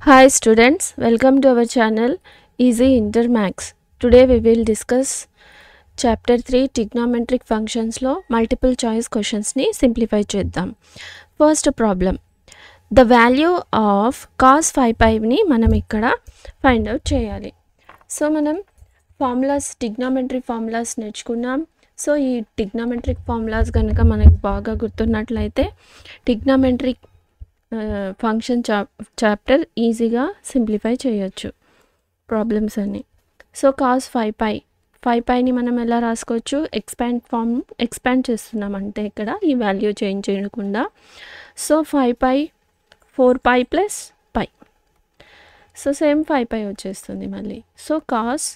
Hi students, welcome to our channel Easy Inter Max. Today we will discuss chapter 3 trigonometric functions lo multiple choice questions ni simplify cheddam. First problem, the value of cos 5 pi ni manam ikkada find out cheyali. So manam formulas trigonometric formulas నేర్చుకున్నాం. So ఈ trigonometric formulas గనుక మనకు బాగా గుర్తున్నట్లయితే trigonometric function chapter ఈజీగా simplify చేయొచ్చు problems అన్ని. So cos 5 పైని మనం ఎలా రాసుకోవచ్చు, ఎక్స్పాండ్ చేస్తున్నాం అంటే ఇక్కడ ఈ వాల్యూ చేంజ్ చేయకుండా. సో 5 పై 4 pi plus pi, so same 5 పై వచ్చేస్తుంది మళ్ళీ. సో కాస్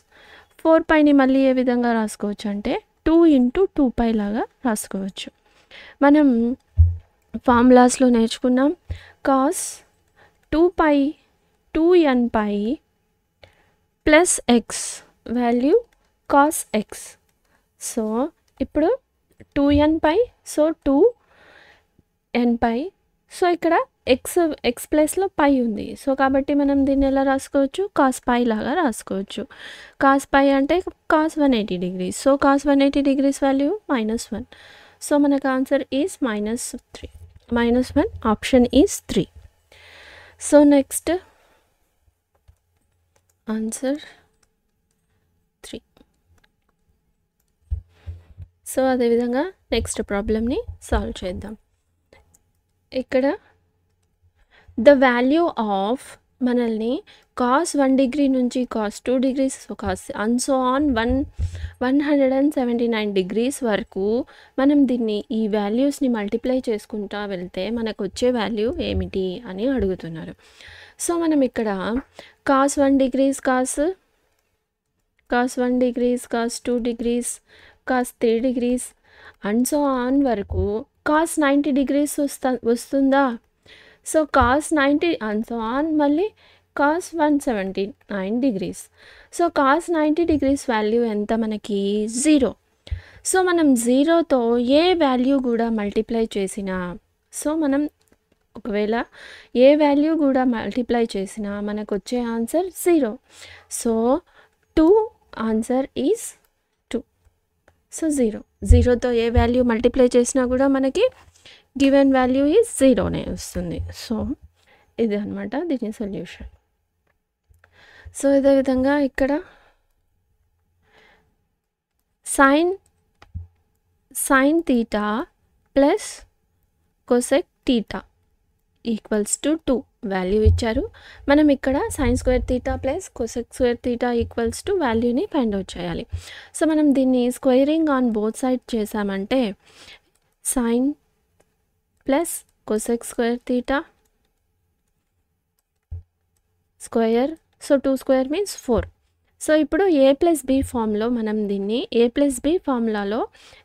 4 పైని మళ్ళీ ఏ విధంగా రాసుకోవచ్చు అంటే 2 × 2 పై లాగా రాసుకోవచ్చు. మనం ఫార్ములాస్లో నేర్చుకున్నాం cos 2 pi 2n pi plus x value cos x. So ఇప్పుడు 2n pi, so 2n pi, so ఇక్కడ ఎక్స్ ప్లస్లో పై ఉంది. సో కాబట్టి మనం దీన్ని ఎలా రాసుకోవచ్చు, కాస్ పై లాగా రాసుకోవచ్చు. కాస్ పై అంటే cos 180 degrees. So cos 180 degrees value -1. So మనకు answer is -3. -1 option is 3. So next answer 3. So అదేవిధంగా నెక్స్ట్ ప్రాబ్లమ్ని సాల్వ్ చేద్దాం. ఇక్కడ ద వాల్యూ ఆఫ్ మనల్ని కాస్ 1 degree నుంచి cos 2 degrees, so cos and so on 179 degrees వరకు మనం దీన్ని ఈ వాల్యూస్ని మల్టిప్లై చేసుకుంటా వెళ్తే మనకు వచ్చే వాల్యూ ఏమిటి అని అడుగుతున్నారు. సో మనం ఇక్కడ cos 1 degrees, cos 1 degrees, cos 2 degrees, cos 3 degrees and so on వరకు కాస్ 90 degrees వస్తుందా. సో కాస్ 90 అండ్ సో ఆన్ మళ్ళీ cos 179 degrees. So cos 90 degrees value ఎంత మనకి 0. సో మనం 0తో ఏ వాల్యూ కూడా మల్టిప్లై చేసినా, సో మనం ఒకవేళ ఏ వాల్యూ కూడా మల్టిప్లై చేసినా మనకు వచ్చే answer 0. So 2 answer is 2. So 0తో ఏ వాల్యూ మల్టిప్లై చేసినా కూడా మనకి గివెన్ వాల్యూ ఈజ్ 0నే వస్తుంది. సో ఇది అనమాట దీని సొల్యూషన్. సో ఇదే విధంగా ఇక్కడ sine theta plus cosec theta equals to 2 వాల్యూ ఇచ్చారు. మనం ఇక్కడ sine square theta plus cosec square theta equals to వాల్యూని ఫైండ్ అవుట్ చేయాలి. సో మనం దీన్ని స్క్వేరింగ్ ఆన్ బోత్ సైడ్ చేసామంటే sine plus cosec square theta square, so 2 square means 4. So ఇప్పుడు a ప్లస్ బి ఫామ్లో మనం దీన్ని a ప్లస్ బి ఫార్ములాలో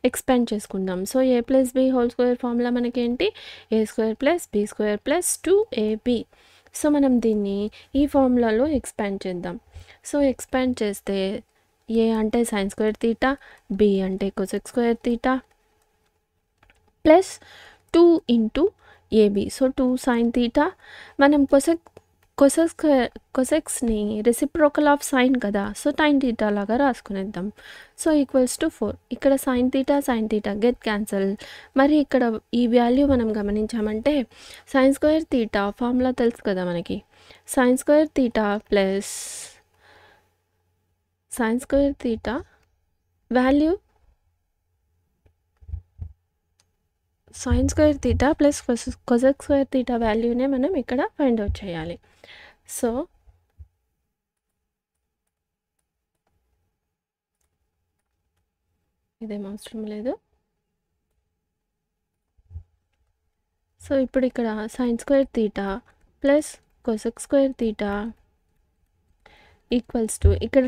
ఎక్స్పాండ్ చేసుకుందాం. So a plus b whole square formula మనకేంటి, a square plus b square plus 2ab. So మనం దీన్ని ఈ ఫార్ములాలో ఎక్స్పాండ్ చేద్దాం. సో ఎక్స్పాండ్ చేస్తే a అంటే సైన్ స్క్వేర్ తీటా, b అంటే cosec square theta plus 2 × ab. So 2 sine theta, మనం కొసెక్స్ని రెసిప్రోకల్ ఆఫ్ సైన్ కదా, సో టైన్ తీటా లాగా రాసుకునేద్దాం. So equals to 4. ఇక్కడ సైన్ తీటా గెట్ క్యాన్సల్. మరి ఇక్కడ ఈ వాల్యూ మనం గమనించామంటే సైన్ స్క్వేర్ తీటా ఫార్ములా తెలుసు కదా మనకి, sine square theta plus sine square theta value sine square theta plus cosec square theta వాల్యూనే మనం ఇక్కడ ఫైండ్ అవుట్ చేయాలి. సో ఇదేం అవసరం లేదు. సో ఇప్పుడు ఇక్కడ sine square theta plus cosec square theta equals to, ఇక్కడ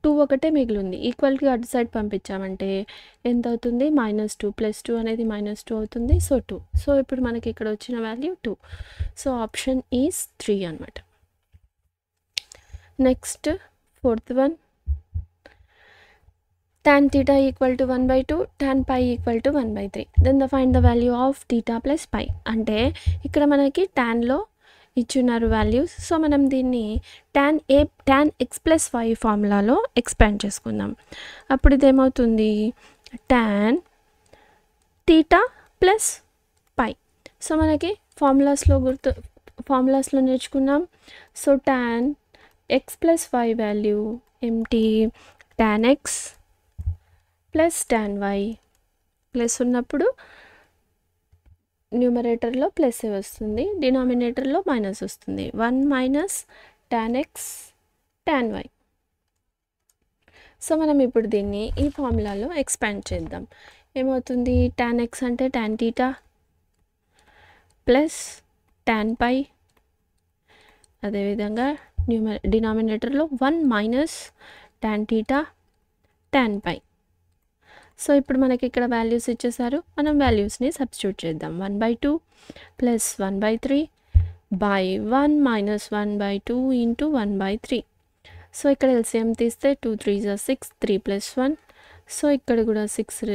2 ఒకటే మిగిలింది, ఈక్వల్కి అటు సైడ్ పంపించామంటే ఎంత అవుతుంది, -2 + 2 అనేది -2 అవుతుంది. సో 2. సో ఇప్పుడు మనకి ఇక్కడ వచ్చిన వాల్యూ 2. సో ఆప్షన్ ఈజ్ 3 అనమాట. Next 4th one, tan theta equal to 1/2, tan pi equal to 1/3. Then find the value of theta plus pi. అంటే ఇక్కడ మనకి tanలో ఇచ్చున్నారు వాల్యూస్. సో మనం దీన్ని tan x+y ఫార్ములాలో ఎక్స్పాండ్ చేసుకుందాం. అప్పుడు ఇదేమవుతుంది tan θ ప్లస్ పై. సో మనకి ఫార్ములాస్లో నేర్చుకున్నాం. సో tan x+y వాల్యూ ఏమిటి, tan x plus tan y. Plus ఉన్నప్పుడు న్యూమరేటర్లో ప్లస్ వస్తుంది, డినామినేటర్లో మైనస్ వస్తుంది. 1 minus tan x tan y. So మనం ఇప్పుడు దీన్ని ఈ ఫార్ములాలో ఎక్స్పాండ్ చేద్దాం. ఏమవుతుంది, tan x అంటే tan θ ప్లస్ tan పై. అదేవిధంగా డినామినేటర్లో 1 మైనస్ tan θ tan పై. సో ఇప్పుడు మనకి ఇక్కడ వాల్యూస్ ఇచ్చేసారు, మనం వాల్యూస్ని సబ్స్టిట్యూట్ చేద్దాం. 1/2 plus 1/3 by 1 minus 1/2 into 1/3. So ఇక్కడ ఎల్సిఎం తీస్తే 2 3 6, 3 ప్లస్ 1. సో ఇక్కడ కూడా 6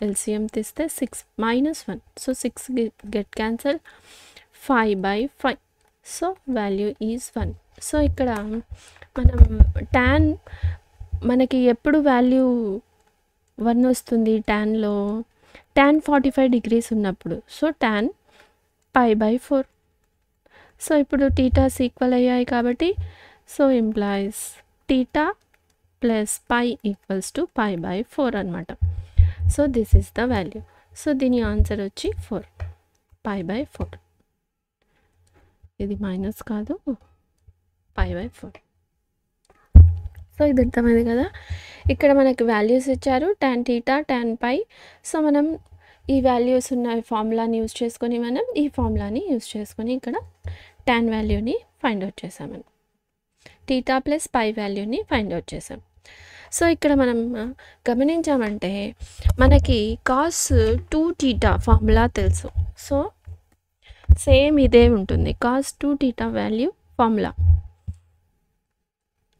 ఎల్సిఎం తీస్తే 6 minus 1. So 6 get cancel, 5/5. So value is 1. So ఇక్కడ మనం tan మనకి ఎప్పుడు వాల్యూ 1 వస్తుంది ట్యాన్లో, tan 45 degrees ఉన్నప్పుడు. So tan π/4. సో ఇప్పుడు టీటాస్ ఈక్వల్ అయ్యాయి కాబట్టి so implies θ plus pi equals to π/4 అనమాట. So this is the value. So దీని ఆన్సర్ వచ్చి 4 π/4. ఇది మైనస్ కాదు, π/4. సో ఇది అర్థమైంది కదా. ఇక్కడ మనకి వాల్యూస్ ఇచ్చారు tan θ tan పై. సో మనం ఈ వాల్యూస్ ఉన్న ఫార్ములాని యూజ్ చేసుకొని ఇక్కడ tan వాల్యూని ఫైండ్ అవుట్ చేసామని, θ ప్లస్ పై వాల్యూని ఫైండ్ అవుట్ చేసాం. సో ఇక్కడ మనం గమనించామంటే మనకి cos 2θ ఫార్ములా తెలుసు. సో సేమ్ ఇదే ఉంటుంది, cos 2θ వాల్యూ ఫార్ములా.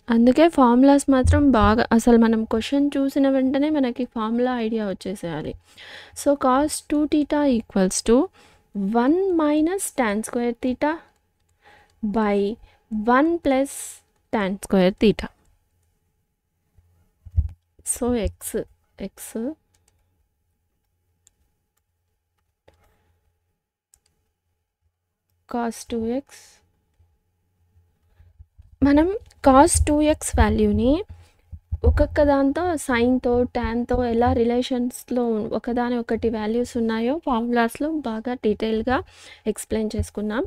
అందుకే ఫార్ములాస్ మాత్రం బాగా, అసలు మనం క్వశ్చన్ చూసిన వెంటనే మనకి ఫార్ములా ఐడియా వచ్చేసేయాలి. So cos 2θ equals to 1 minus tan square θ by 1 plus tan square θ. So x cos 2x, మనం cos 2x వాల్యూని ఒక్కొక్క దాంతో సైన్తో ట్యాన్తో ఎలా రిలేషన్స్లో ఒకదాని ఒకటి వాల్యూస్ ఉన్నాయో ఫార్ములాస్లో బాగా డీటెయిల్గా ఎక్స్ప్లెయిన్ చేసుకున్నాం.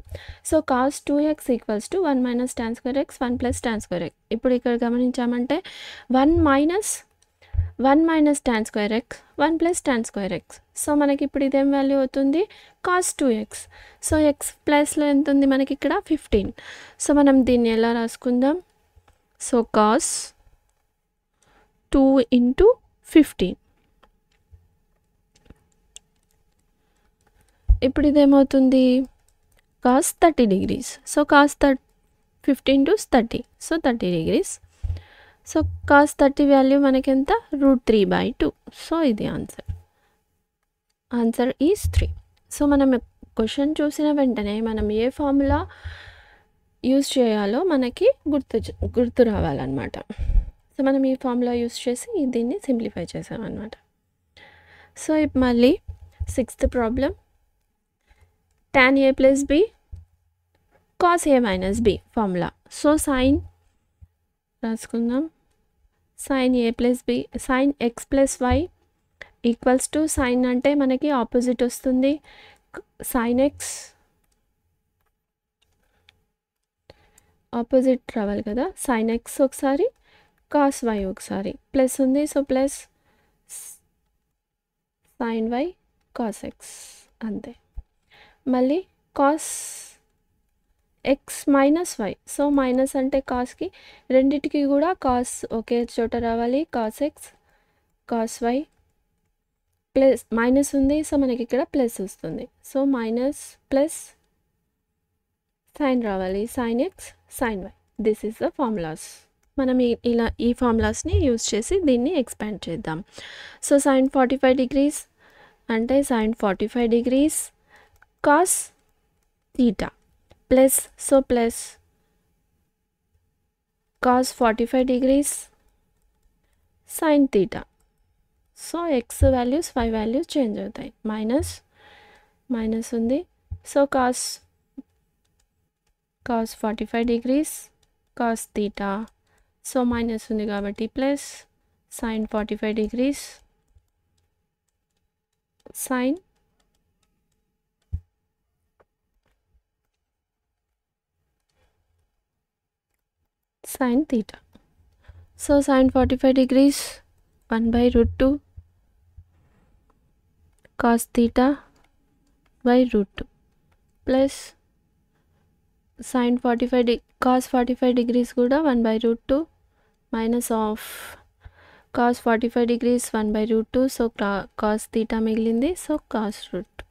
So cos 2x equals to 1 minus tan square x 1 plus tan square x. ఇప్పుడు ఇక్కడ గమనించామంటే 1 minus tan square x 1 plus tan square x. So మనకి ఇప్పుడు ఇదేం వాల్యూ అవుతుంది, cos 2x. సో x ప్లస్లో ఎంత ఉంది మనకి ఇక్కడ 15. సో మనం దీన్ని ఎలా రాసుకుందాం, సో cos 2 ఇంటూ 15. ఇప్పుడు ఇదేమవుతుంది cos 30 degrees. So cos 15 to 30, so 30 degrees. So cos 30 value మనకి ఎంత, √3/2. సో ఇది ఆన్సర్ ఈజ్ 3. సో మనం క్వశ్చన్ చూసిన వెంటనే మనం ఏ ఫార్ములా యూజ్ చేయాలో మనకి గుర్తు రావాలన్నమాట. సో మనం ఈ ఫార్ములా యూజ్ చేసి దీన్ని సింప్లిఫై చేసామన్నమాట. సో ఇప్పుడు మళ్ళీ 6th problem, tan a plus b cos a minus b formula. So sine రాసుకుందాం, sin a plus b sin x plus y equals to, sine అంటే మనకి ఆపోజిట్ వస్తుంది, sin x ఆపోజిట్ రావాలి కదా, sin x ఒకసారి cos y ఒకసారి, plus ఉంది so plus sin y cos x అంతే. మళ్ళీ cos x minus y, so minus అంటే కాస్కి, రెండిటికి కూడా కాస్ ఒకే చోట రావాలి, cos x cos y, plus minus ఉంది సో మనకి ఇక్కడ ప్లస్ వస్తుంది. సో మైనస్ ప్లస్ సైన్ రావాలి, sin x sin y. This is the formulas. మనం ఇలా ఈ ఫార్ములాస్ని యూజ్ చేసి దీన్ని ఎక్స్పాండ్ చేద్దాం. సో sin 45 degrees అంటే sin 45 degrees cos θ plus so plus cos 45 degrees sin theta. So x values y values change అవుతాయి. మైనస్ ఉంది. So cos 45 degrees cos theta. So minus ఉంది కాబట్టి plus sin 45 degrees sin theta. So sin 45 degrees 1 by root 2 cos theta by root 2 plus sin 45 cos 45 degrees kuda 1 by root 2 minus of cos 45 degrees 1 by root 2. So cos theta migilindi. So cos root 2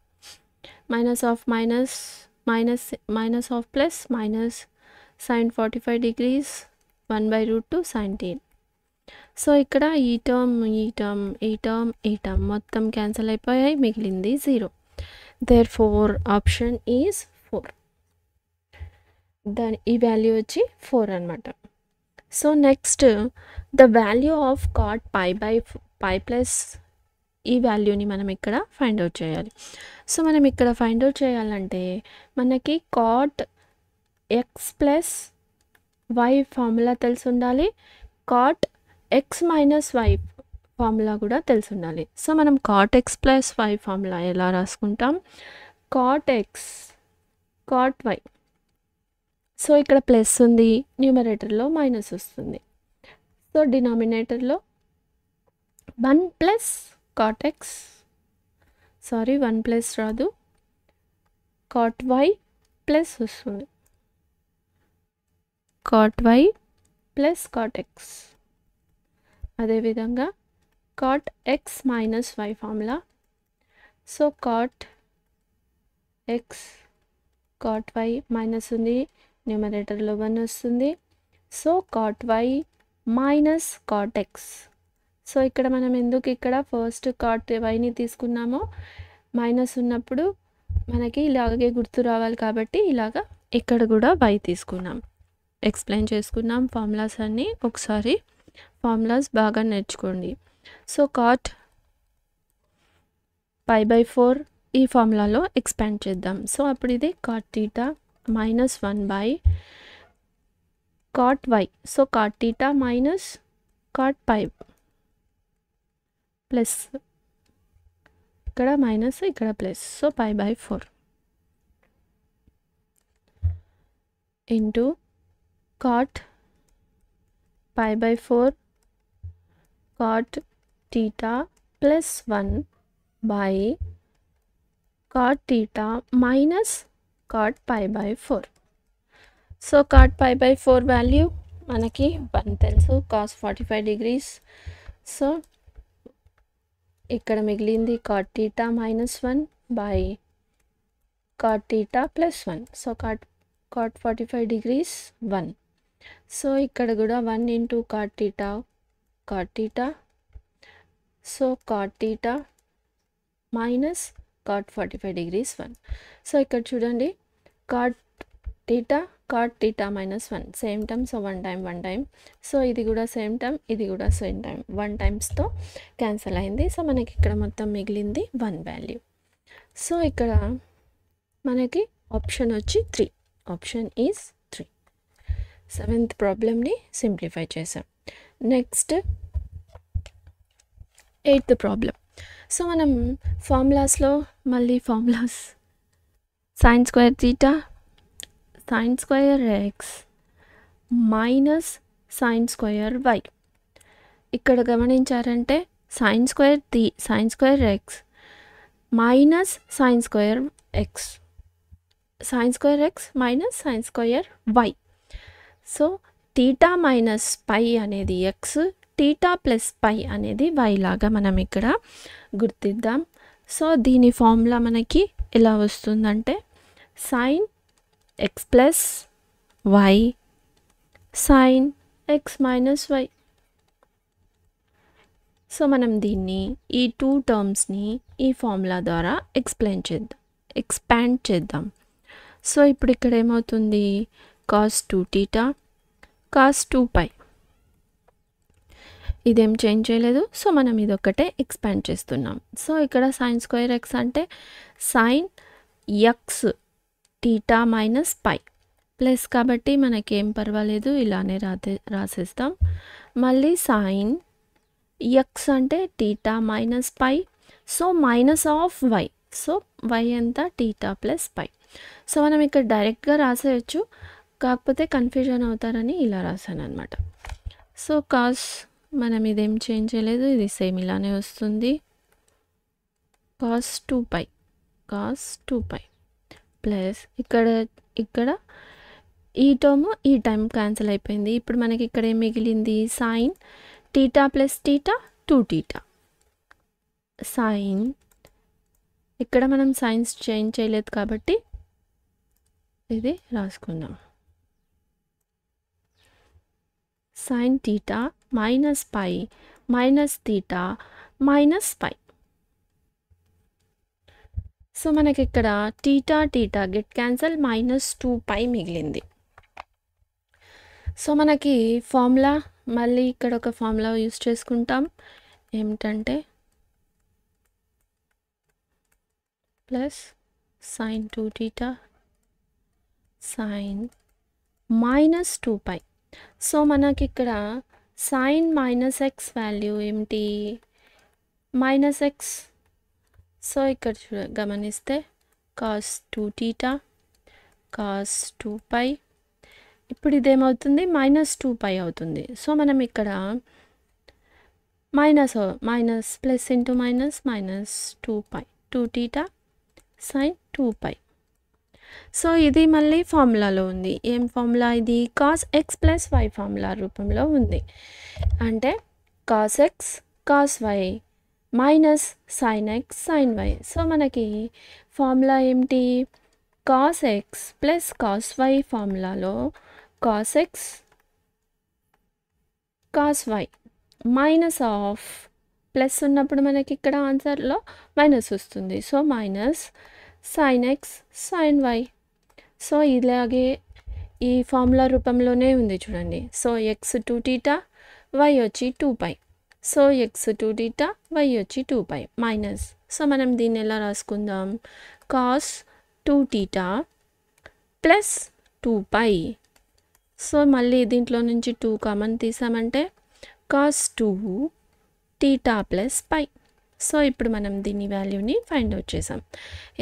minus of minus of plus minus sin 45 degrees 1 by root 2 sin theta. So ఇక్కడ ఈ term మొత్తం cancel అయిపోయాయి, మిగిలింది 0. Therefore option is 4. ఈ value వచ్చి 4 అనమాట. So next the value of cot pi plus ఈ వాల్యూని మనం ఇక్కడ ఫైండ్ అవుట్ చేయాలి. సో మనం ఇక్కడ ఫైండ్ అవుట్ చేయాలంటే మనకి cot x plus y formula తెలిసి ఉండాలి, cot x minus y formula కూడా తెలిసి ఉండాలి. సో మనం cot x plus y formula ఎలా రాసుకుంటాం? cot x cot y. So ఇక్కడ ప్లస్ ఉంది, న్యూమరేటర్లో మైనస్ వస్తుంది. సో డినామినేటర్లో 1 ప్లస్ cot x, 1 ప్లస్ రాదు, cot y ప్లస్ వస్తుంది, cot y plus cot x. అదేవిధంగా cot x minus y formula. So cot x cot y minus ఉంది, న్యూమరేటర్లో 1 వస్తుంది. So cot y minus cot x. So ఇక్కడ మనం ఎందుకు ఇక్కడ ఫస్ట్ cot yని తీసుకున్నామో, మైనస్ ఉన్నప్పుడు మనకి ఇలాగే గుర్తు రావాలి కాబట్టి ఇలాగా ఇక్కడ కూడా y తీసుకున్నాం. ఎక్స్ప్లెయిన్ చేసుకున్నాం ఫార్ములాస్ అన్నీ. ఒకసారి ఫార్ములాస్ బాగా నేర్చుకోండి. సో cot pi by 4 ఈ ఫార్ములాలో ఎక్స్పాండ్ చేద్దాం. సో అప్పుడు ఇది cot theta minus 1 by cot y. So cot theta minus cot pi plus ఇక్కడ మైనస్ ఇక్కడ plus. So pi by 4 into cot pi by 4 cot theta plus 1 by cot theta minus cot pi by 4. So cot pi by 4 value మనకి 1 తెలుసు, cos 45 degrees. So ఇక్కడ మిగిలింది cot theta minus 1 by cot theta plus 1. So cot 45 degrees 1. So ఇక్కడ కూడా 1 into cot theta. So cot theta minus cot 45 degrees 1. So ఇక్కడ చూడండి cot theta minus 1 same term. So 1 time. So ఇది కూడా same term, ఇది కూడా same time, 1 టైమ్స్తో cancel అయింది. So మనకి ఇక్కడ మొత్తం మిగిలింది 1 వాల్యూ. సో ఇక్కడ మనకి ఆప్షన్ వచ్చి 3. Option is 3. 7th ప్రాబ్లమ్ని సింప్లిఫై చేసాం. Next 8th problem. సో మనం ఫార్ములాస్లో మళ్ళీ formulas sin square theta sin square x minus sin square y. ఇక్కడ గమనించారంటే sin square x minus sin square x, sin square x minus sin square y. So theta minus pi అనేది x, theta plus pi అనేది y లాగా మనం ఇక్కడ గుర్తిద్దాం. So దీని formula మనకి ఎలా వస్తుందంటే sin x plus y sin x minus y. So మనం దీన్ని ఈ 2 టర్మ్స్ని ఈ ఫార్ములా ద్వారా ఎక్స్పాండ్ చేద్దాం. సో ఇప్పుడు ఇక్కడ ఏమవుతుంది, కాస్ 2θ కాస్ 2π. ఇదేం చేంజ్ చేయలేదు. సో మనం ఇదొక్కటే ఎక్స్పాండ్ చేస్తున్నాం. సో ఇక్కడ సైన్ స్క్వేర్ ఎక్స్ అంటే sine x theta minus pi plus కాబట్టి మనకేం పర్వాలేదు, ఇలానే రాసేస్తాం. మళ్ళీ సైన్ ఎక్స్ అంటే theta minus pi, so minus of y, so y ఎంత టీటా ప్లస్ పై. సో మనం ఇక్కడ డైరెక్ట్గా రాసేయచ్చు, కాకపోతే కన్ఫ్యూజన్ అవుతారని ఇలా రాశాను అనమాట. సో కాస్ మనం ఇదేం చేంజ్ చేయలేదు, ఇది సేమ్ ఇలానే వస్తుంది. కాస్ 2π ప్లస్ ఇక్కడ ఈ టర్మ్ ఈ టైం క్యాన్సిల్ అయిపోయింది. ఇప్పుడు మనకి ఇక్కడ ఏం మిగిలింది, sine theta plus theta 2θ. Sine ఇక్కడ మనం సైన్స్ చేంజ్ చేయలేదు కాబట్టి ఇది రాసుకుందాం. Sine theta minus pi minus theta minus pi. So మనకి ఇక్కడ టీటా గెట్ క్యాన్సల్ మైనస్ 2π మిగిలింది. సో మనకి ఫార్ములా మళ్ళీ ఇక్కడ ఒక ఫార్ములా యూస్ చేసుకుంటాం. ఏమిటంటే plus sine 2θ sine minus 2π. So మనకి ఇక్కడ సైన్ మైనస్ ఎక్స్ వాల్యూ ఏమిటి, మైనస్ ఎక్స్. సో ఇక్కడ గమనిస్తే కాస్ 2θ కాస్ 2π. ఇప్పుడు ఇదేమవుతుంది, మైనస్ 2π అవుతుంది. సో మనం ఇక్కడ minus plus into minus minus 2π 2θ sine 2π. So ఇది మళ్ళీ ఫార్ములాలో ఉంది. ఏం ఫార్ములా ఇది, cos x plus y formula రూపంలో ఉంది. అంటే cos x cos y minus sine x sine y. So మనకి ఫార్ములా ఏమిటి, cos x plus cos y ఫార్ములాలో cos x cos y minus of plus ఉన్నప్పుడు మనకి ఇక్కడ ఆన్సర్లో మైనస్ వస్తుంది. So minus sine x sine y. So ఇలాగే ఈ ఫార్ములా రూపంలోనే ఉంది చూడండి. సో ఎక్స్ 2θ వై వచ్చి 2π. సో ఎక్స్ 2θ వై వచ్చి 2π మైనస్. సో మనం దీన్ని ఎలా రాసుకుందాం, కాస్ 2θ ప్లస్ 2π. సో మళ్ళీ దీంట్లో నుంచి 2 common తీసామంటే cos 2θ plus pi. So ఇప్పుడు మనం దీని వాల్యూని ఫైండ్ అవుట్ చేసాం.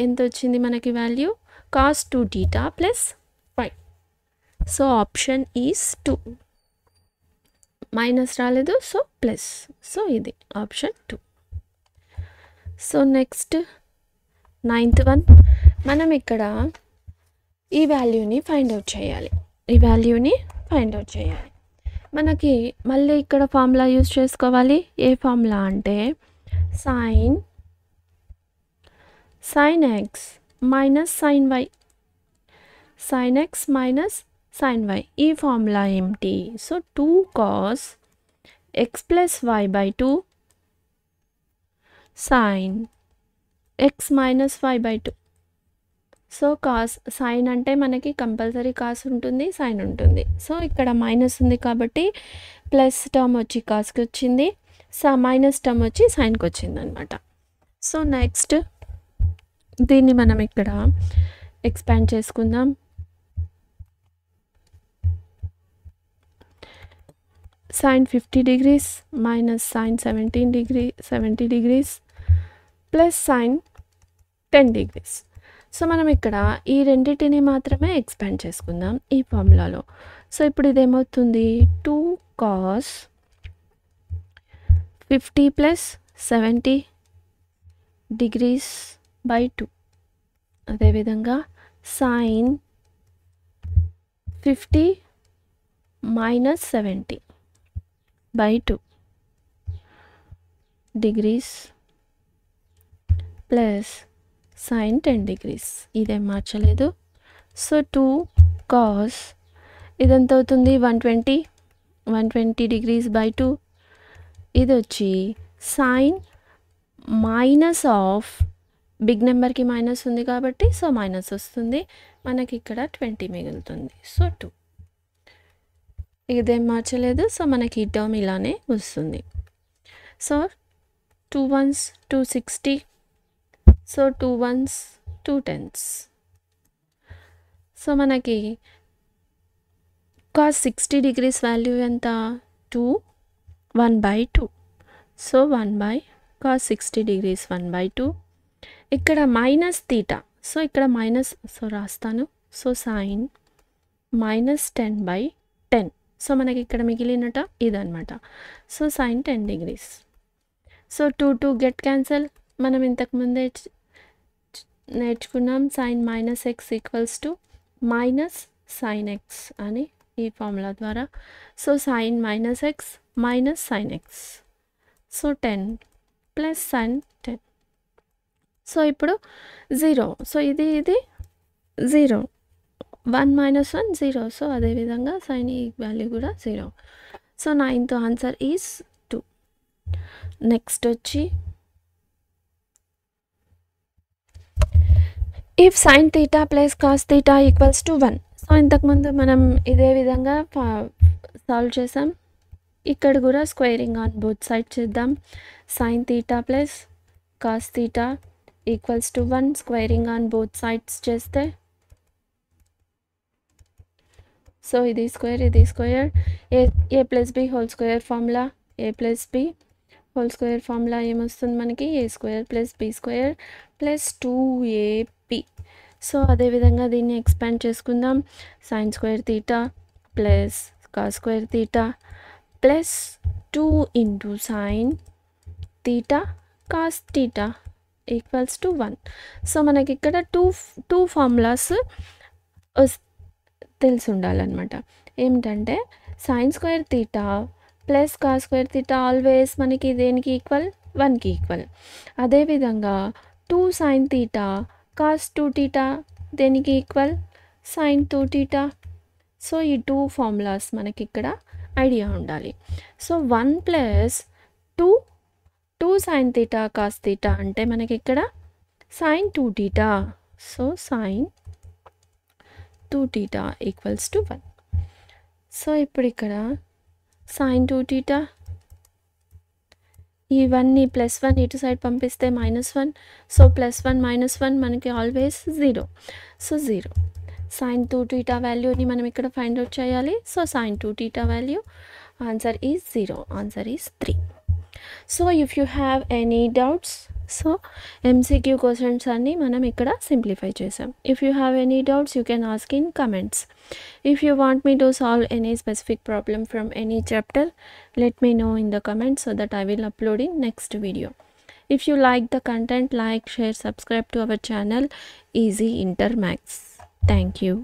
ఎంత వచ్చింది మనకి value, cos 2θ plus pi. So option is 2. Minus రాలేదు, సో ప్లస్. సో ఇది option 2. So next 9th one, మనం ఇక్కడ ఈ వాల్యూని ఫైండ్ అవుట్ చేయాలి. మనకి మళ్ళీ ఇక్కడ ఫార్ములా యూజ్ చేసుకోవాలి. ఏ ఫార్ములా అంటే sine x minus sine y, sine x minus sine y. ఈ ఫార్ములా ఏమిటి, so 2 cos x plus y by 2 sine x minus y by 2. So cos sine అంటే మనకి కంపల్సరీ కాస్ ఉంటుంది, సైన్ ఉంటుంది. So ఇక్కడ మైనస్ ఉంది కాబట్టి ప్లస్ టర్మ్ వచ్చి కాస్కి వచ్చింది, మైనస్ టర్మ్ వచ్చి సైన్కి వచ్చింది అనమాట. సో నెక్స్ట్ దీన్ని మనం ఇక్కడ ఎక్స్పాండ్ చేసుకుందాం. Sine 50 degrees minus sine 70 degrees plus sine 10 degrees. So మనం ఇక్కడ ఈ రెండింటిని మాత్రమే ఎక్స్పాండ్ చేసుకుందాం ఈ ఫార్ములాలో. సో ఇప్పుడు ఇదేమవుతుంది, 2 కాస్ 50 ప్లస్ 70 degrees బై 2. అదేవిధంగా sine 50 minus 70 by 2 degrees plus sine 10 degrees. ఇదేం మార్చలేదు. సో 2 కాస్ ఇదెంత అవుతుంది, 120 degrees బై 2. ఇది వచ్చి సైన్ మైనస్ ఆఫ్ బిగ్ నెంబర్కి మైనస్ ఉంది కాబట్టి సో మైనస్ వస్తుంది, మనకి ఇక్కడ 20 మిగులుతుంది. సో 2 ఇదేం మార్చలేదు, సో మనకి ఈ టర్మ్ ఇలానే వస్తుంది. So 2 1s 260, so 2 1s 2 10s. So మనకి cos 60 degrees వాల్యూ ఎంత? 2 1/2. So 1 cos 60 degrees 1/2. ఇక్కడ మైనస్ తీటా, సో ఇక్కడ మైనస్, సో రాస్తాను. So sine -10/10. సో మనకి ఇక్కడ మిగిలినట ఇదనమాట. So sine 10 degrees. So 2 get cancel. మనం ఇంతకుముందే నేర్చుకున్నాం సైన్ -x = -sin x అని ఈ ఫార్ములా ద్వారా. So sine -x - sin x. So 10 + sin 10. So ఇప్పుడు 0. సో ఇది 0, 1 - 1 0. సో అదేవిధంగా సైన్ ఈ వాల్యూ కూడా 0. So 9th answer is 2. Next వచ్చి if sine theta plus cos theta equals to 1. So ఇంతకుముందు మనం ఇదే విధంగా సాల్వ్ చేసాం. ఇక్కడ కూడా స్క్వేరింగ్ ఆన్ బోత్ సైడ్ చేద్దాం. Sine theta plus cos theta equals to 1. Squaring on both sides చేస్తే సో ఇది స్క్వేర్ ఇది square, a plus b whole square formula, a plus b whole square formula ఏమొస్తుంది మనకి? a² + b² + 2ab. So అదేవిధంగా దీన్ని expand చేసుకుందాం. Sine square theta plus cos square theta plus 2 × sine theta cos theta equals to 1. So మనకి ఇక్కడ two formulas తెలిసి ఉండాలన్నమాట. ఏమిటంటే sine square theta plus cos square theta always మనకి దేనికి ఈక్వల్? 1కి ఈక్వల్. అదేవిధంగా 2 సైన్ తీటా కాస్ 2 తీటా దేనికి ఈక్వల్? Sine 2 theta. సో ఈ 2 ఫార్ములాస్ మనకి ఇక్కడ ఐడియా ఉండాలి. So 1 + 2 sine theta cos theta అంటే మనకి ఇక్కడ sine 2 theta. So sine 2 theta equals to 1. So ఇప్పుడు ఇక్కడ సైన్ 2 తీటా, ఈ 1ని +1 ఇటు సైడ్ పంపిస్తే -1. సో +1 - 1 మనకి ఆల్వేస్ 0. సో 0. సైన్ 2 తీటా వాల్యూని మనం ఇక్కడ ఫైండ్ అవుట్ చేయాలి. So sine 2 theta value answer is 0. Answer is 3. So if you have any doubts, so MCQ questions అన్నీ మనం ఇక్కడ సింప్లిఫై చేసాం. If you have any doubts you can ask in comments. If you want me to solve any specific problem from any chapter, let me know in the comments so that I will upload in next video. If you like the content, like, share, subscribe to our channel Easy Inter Maths. Thank you.